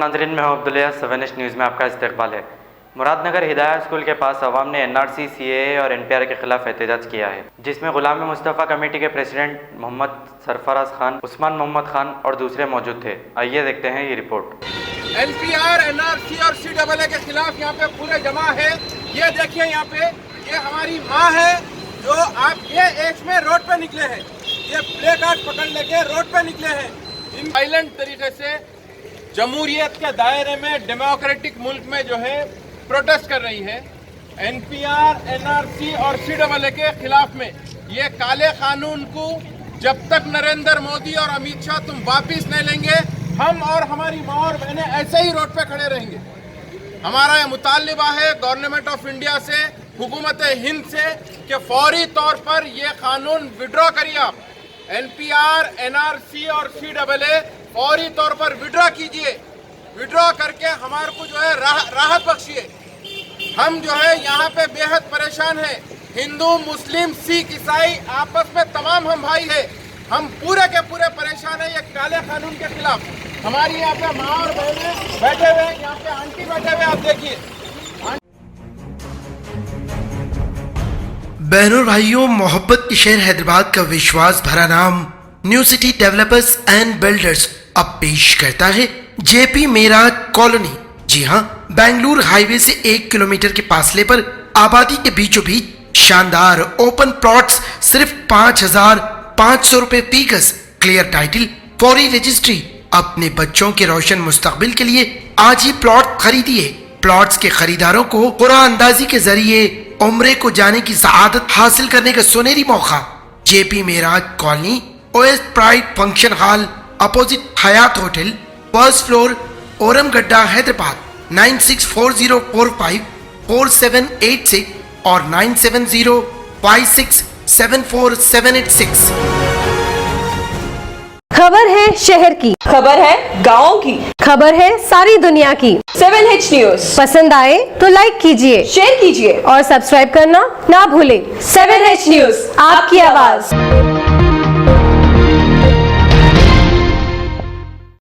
नाज़रीन, मैं हूं अब्दुल्ला। 7H न्यूज़ में आपका इस्तकबाल है। मुरादनगर हिदायत स्कूल के पास अवाम ने NRC, CAA और NPR के खिलाफ एहतजाज किया है, जिसमें गुलाम मुस्तफ़ा कमेटी के प्रेसिडेंट मोहम्मद सरफराज खान, उस्मान मोहम्मद खान और दूसरे मौजूद थे। आइए देखते हैं ये रिपोर्ट। NPR, NRC और CAA के खिलाफ यहाँ पे पूरे जमा है। ये देखिए, यहाँ पे ये हमारी माँ है जो आप ये एज में रोड पे निकले हैं, ये प्ले कार्ड पकड़ लेके रोड पे निकले हैं। इन वायलेंट तरीके से जमहूरियत के दायरे में डेमोक्रेटिक मुल्क में जो है प्रोटेस्ट कर रही है। NPR, NRC और CAA के खिलाफ में ये काले कानून को जब तक नरेंद्र मोदी और अमित शाह तुम वापिस नहीं लेंगे, हम और हमारी माँ और बहनें ऐसे ही रोड पे खड़े रहेंगे। हमारा ये मुतालिबा है गवर्नमेंट ऑफ इंडिया से, हुकूमत हिंद से, कि फौरी तौर पर ये कानून विड्रॉ करिए आप। NPR, NRC और CAA फौरी तौर पर विड्रॉ कीजिए। विड्रॉ करके हमारे को जो है राहत बख्शिए। हम जो है यहाँ पे बेहद परेशान हैं। हिंदू, मुस्लिम, सिख, ईसाई आपस में तमाम हम भाई हैं। हम पूरे के पूरे परेशान हैं ये काले कानून के खिलाफ। हमारी यहाँ पे माँ और बहनें बैठे हुए हैं, यहाँ पे आंटी बैठे हुए, आप देखिए। बहनों भाइयों, मोहब्बत के शहर हैदराबाद का विश्वास भरा नाम new city developers and builders अब पेश करता है JP मेराज कॉलोनी। जी हाँ, बेंगलुरु हाईवे से 1 किलोमीटर के फासले पर आबादी के बीचों बीच शानदार ओपन प्लॉट्स सिर्फ 5,500 रुपए फी गज। क्लियर टाइटल, फौरी रजिस्ट्री। अपने बच्चों के रोशन मुस्तकबिल के लिए आज ही प्लॉट खरीदिए। प्लॉट्स के खरीदारों को कुरान अंदाजी के जरिए उम्रे को जाने की सआदत हासिल करने का सुनहरी मौका। JP Meraj colony, OS pride function hall, opposite Hyatt hotel, first floor, Ormagadda, Hyderabad. 9640454786 और 9705674786। खबर है शहर की, खबर है गाँव की, खबर है सारी दुनिया की। 7H न्यूज़ पसंद आए तो लाइक कीजिए, शेयर कीजिए और सब्सक्राइब करना ना भूलें। 7H न्यूज़, आपकी आवाज।